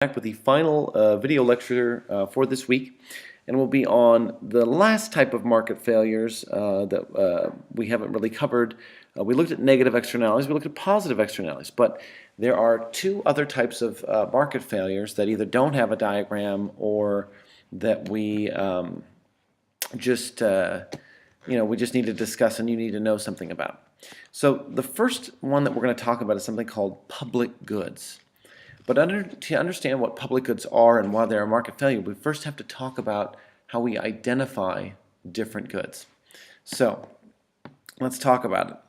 Back with the final video lecture for this week, and we'll be on the last type of market failures that we haven't really covered. We looked at negative externalities, we looked at positive externalities, but there are two other types of market failures that either don't have a diagram or that we just we just need to discuss and you need to know something about. So the first one that we're going to talk about is something called public goods. But to understand what public goods are and why they're a market failure, we first have to talk about how we identify different goods. So let's talk about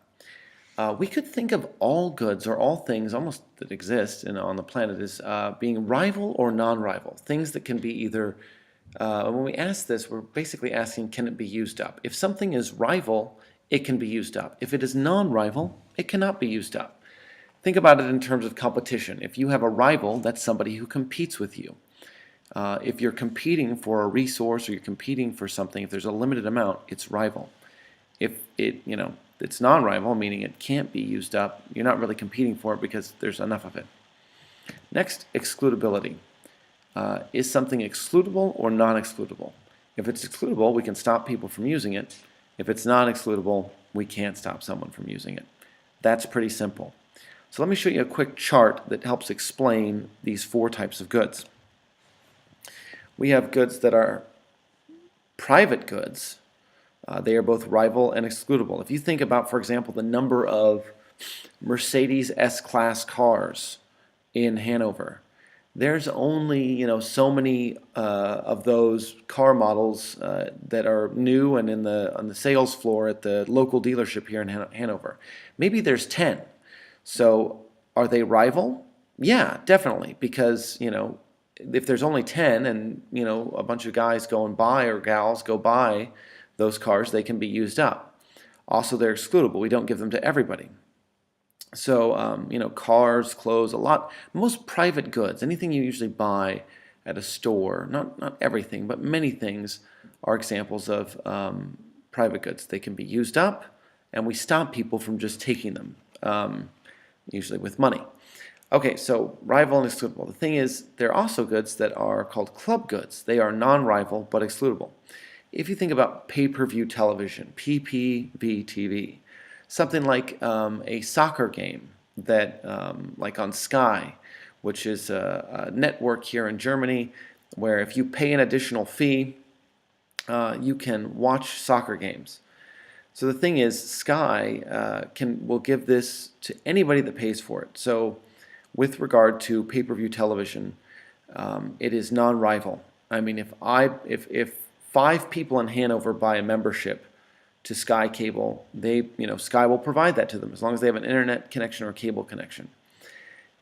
it. We could think of all goods or all things almost that exist on the planet as being rival or non-rival, things that can be either, when we ask this, we're basically asking, can it be used up? If something is rival, it can be used up. If it is non-rival, it cannot be used up. Think about it in terms of competition. If you have a rival, that's somebody who competes with you. If you're competing for a resource or you're competing for something, if there's a limited amount, it's rival. If it's non-rival, meaning it can't be used up, you're not really competing for it because there's enough of it. Next, excludability. Is something excludable or non-excludable? If it's excludable, we can stop people from using it. If it's non-excludable, we can't stop someone from using it. That's pretty simple. So let me show you a quick chart that helps explain these four types of goods. We have goods that are private goods. They are both rival and excludable. If you think about, for example, the number of Mercedes S-Class cars in Hanover, there's only so many of those car models that are new and on the sales floor at the local dealership here in Hanover. Maybe there's 10. So are they rival? Yeah, definitely, because if there's only 10 and a bunch of guys go and buy or gals go buy those cars, they can be used up. Also, they're excludable. We don't give them to everybody. So cars, clothes, most private goods, anything you usually buy at a store, not everything, but many things are examples of private goods. They can be used up, and we stop people from just taking them. Usually with money. Okay, so rival and excludable. The thing is, there are also goods that are called club goods. They are non-rival but excludable. If you think about pay-per-view television, PPV TV, something like a soccer game that, like on Sky, which is a network here in Germany, where if you pay an additional fee, you can watch soccer games. So the thing is, Sky will give this to anybody that pays for it. So with regard to pay-per-view television, it is non-rival. I mean, if 5 people in Hanover buy a membership to Sky Cable, Sky will provide that to them as long as they have an internet connection or cable connection.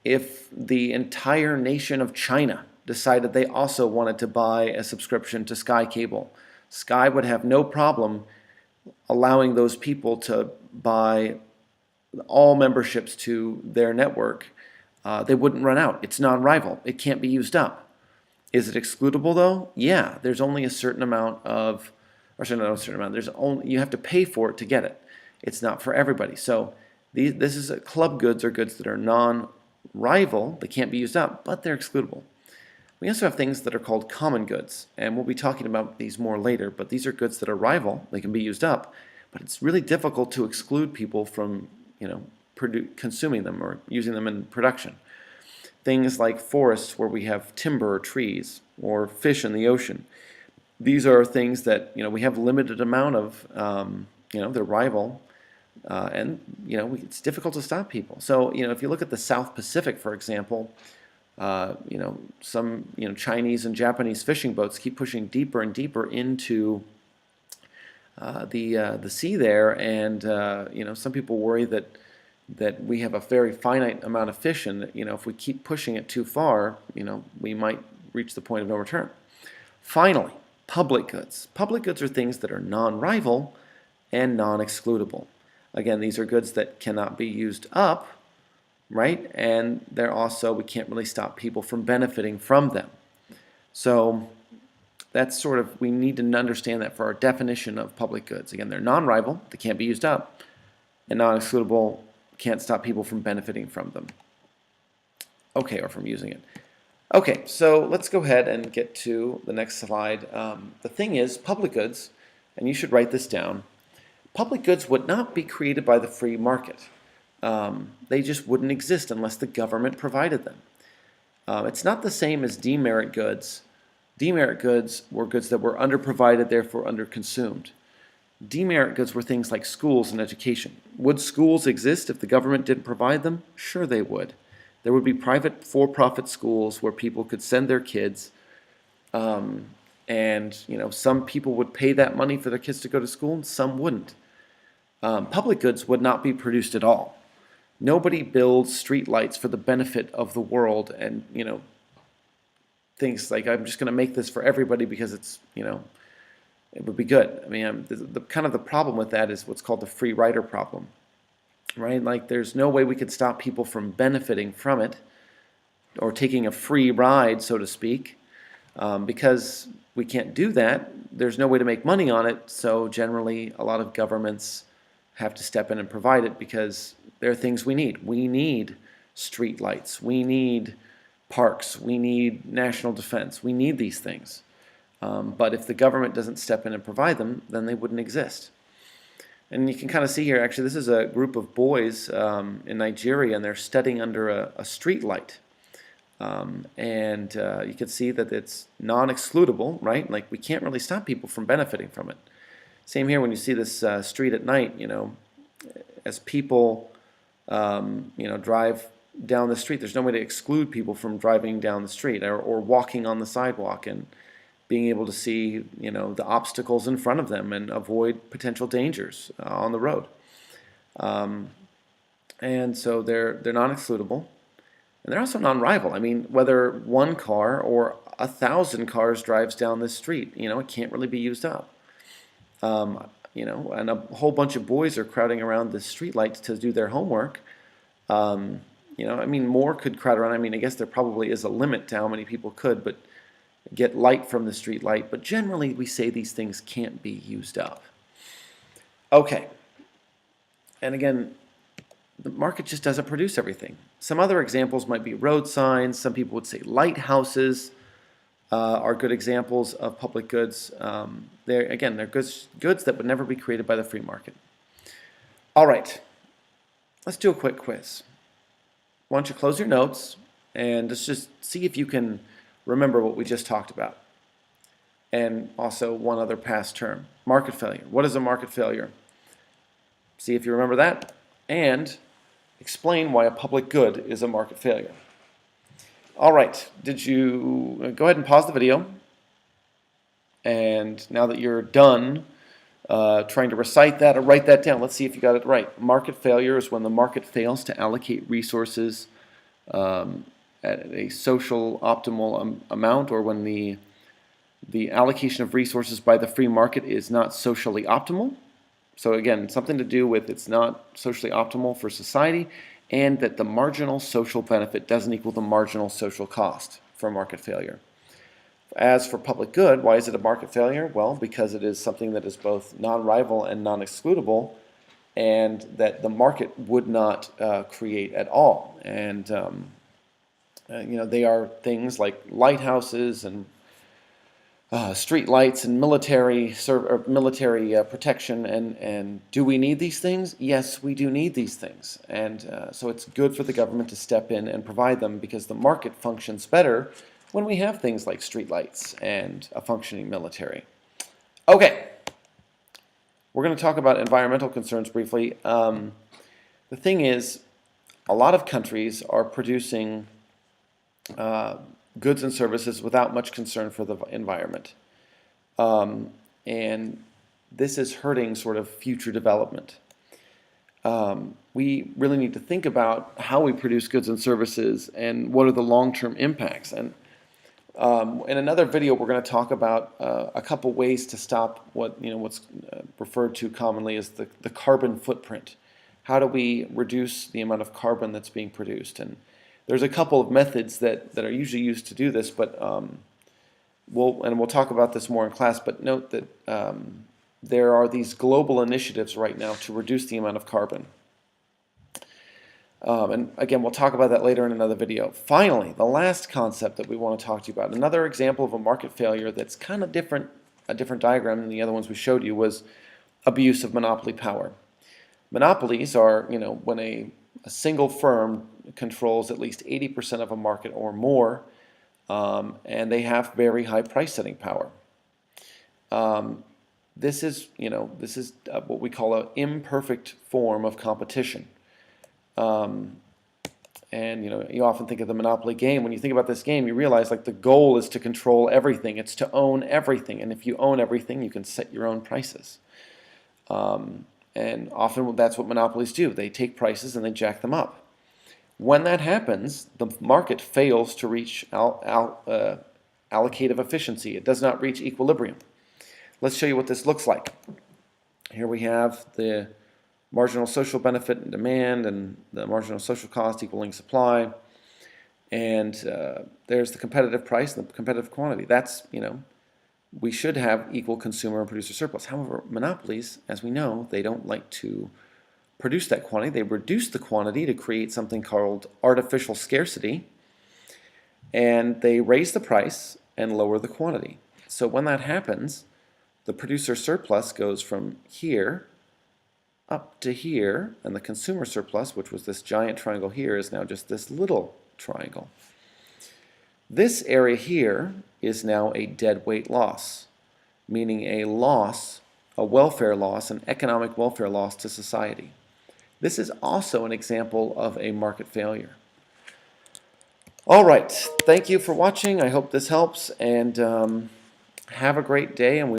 If the entire nation of China decided they also wanted to buy a subscription to Sky Cable, Sky would have no problem allowing those people to buy all memberships to their network. They wouldn't run out. It's non-rival. It can't be used up. Is it excludable though? Yeah, there's only a certain amount of, or sorry, not a certain amount. You have to pay for it to get it. It's not for everybody. So this is club goods or goods that are non-rival. They can't be used up, but they're excludable. We also have things that are called common goods, and we'll be talking about these more later, but these are goods that are rival. They can be used up, but it's really difficult to exclude people from consuming them or using them in production. Things like forests where we have timber or trees, or fish in the ocean. These are things that we have limited amount of, they're rival, and it's difficult to stop people. So if you look at the South Pacific, for example, some Chinese and Japanese fishing boats keep pushing deeper and deeper into the sea there, and some people worry that we have a very finite amount of fish, and if we keep pushing it too far, we might reach the point of no return. Finally, public goods. Public goods are things that are non-rival and non-excludable. Again, these are goods that cannot be used up, right? And they're also, we can't really stop people from benefiting from them. So that's we need to understand that for our definition of public goods. Again, they're non-rival, they can't be used up, and non-excludable, can't stop people from benefiting from them. Okay, or from using it. Okay, so let's go ahead and get to the next slide. The thing is, public goods, and you should write this down, public goods would not be created by the free market. They just wouldn't exist unless the government provided them. It's not the same as demerit goods. Demerit goods were goods that were underprovided, therefore underconsumed. Demerit goods were things like schools and education. Would schools exist if the government didn't provide them? Sure they would. There would be private for-profit schools where people could send their kids, and some people would pay that money for their kids to go to school and some wouldn't. Public goods would not be produced at all. Nobody builds street lights for the benefit of the world and thinks like, I'm just going to make this for everybody because it's it would be good. I mean, the kind of the problem with that is what's called the free rider problem, right? Like, there's no way we could stop people from benefiting from it or taking a free ride, so to speak, because we can't do that. There's no way to make money on it, so generally a lot of governments have to step in and provide it because there are things we need. We need street lights. We need parks. We need national defense. We need these things. But if the government doesn't step in and provide them, then they wouldn't exist. And you can kind of see here, actually, this is a group of boys in Nigeria, and they're studying under a street light. And you can see that it's non-excludable, right? Like, we can't really stop people from benefiting from it. Same here when you see this street at night, as people, drive down the street, there's no way to exclude people from driving down the street or walking on the sidewalk and being able to see, the obstacles in front of them and avoid potential dangers on the road. And so they're non-excludable. And they're also non-rival. I mean, whether one car or 1,000 cars drives down this street, it can't really be used up. And a whole bunch of boys are crowding around the street lights to do their homework. More could crowd around. I guess there probably is a limit to how many people could, but get light from the street light. But generally, we say these things can't be used up. Okay. And again, the market just doesn't produce everything. Some other examples might be road signs. Some people would say lighthouses are good examples of public goods. They're goods that would never be created by the free market. All right, let's do a quick quiz. Why don't you close your notes and let's just see if you can remember what we just talked about. And also one other past term, market failure. What is a market failure? See if you remember that, and explain why a public good is a market failure. All right, did you go ahead and pause the video? And now that you're done trying to recite that or write that down, let's see if you got it right. Market failure is when the market fails to allocate resources at a social optimal amount, or when the allocation of resources by the free market is not socially optimal. So again, something to do with it's not socially optimal for society, and that the marginal social benefit doesn't equal the marginal social cost for market failure. As for public good, why is it a market failure? Well, because it is something that is both non-rival and non-excludable, and that the market would not create at all. And they are things like lighthouses and street lights and military protection. And do we need these things? Yes, we do need these things. And so it's good for the government to step in and provide them, because the market functions better when we have things like street lights and a functioning military. Okay, we're going to talk about environmental concerns briefly. The thing is, a lot of countries are producing goods and services without much concern for the environment. And this is hurting sort of future development. We really need to think about how we produce goods and services and what are the long-term impacts. And in another video, we're going to talk about a couple ways to stop what's referred to commonly as the carbon footprint. How do we reduce the amount of carbon that's being produced? And there's a couple of methods that are usually used to do this, but we'll talk about this more in class. But note that there are these global initiatives right now to reduce the amount of carbon. And again, we'll talk about that later in another video. Finally, the last concept that we want to talk to you about, another example of a market failure that's kind of different, a different diagram than the other ones we showed you, was abuse of monopoly power. Monopolies are, when a single firm controls at least 80% of a market or more, and they have very high price setting power. This is what we call an imperfect form of competition. And you often think of the Monopoly game. When you think about this game, you realize like the goal is to control everything. It's to own everything, and if you own everything, you can set your own prices. And often that's what monopolies do. They take prices and they jack them up. When that happens, the market fails to reach allocative efficiency. It does not reach equilibrium. Let's show you what this looks like. Here we have the marginal social benefit and demand, and the marginal social cost equaling supply. And there's the competitive price and the competitive quantity. That's, we should have equal consumer and producer surplus. However, monopolies, as we know, they don't like to produce that quantity. They reduce the quantity to create something called artificial scarcity, and they raise the price and lower the quantity. So when that happens, the producer surplus goes from here up to here, and the consumer surplus, which was this giant triangle here, is now just this little triangle. This area here is now a dead weight loss, meaning a loss, a welfare loss, an economic welfare loss to society. This is also an example of a market failure. All right, thank you for watching. I hope this helps, and have a great day. And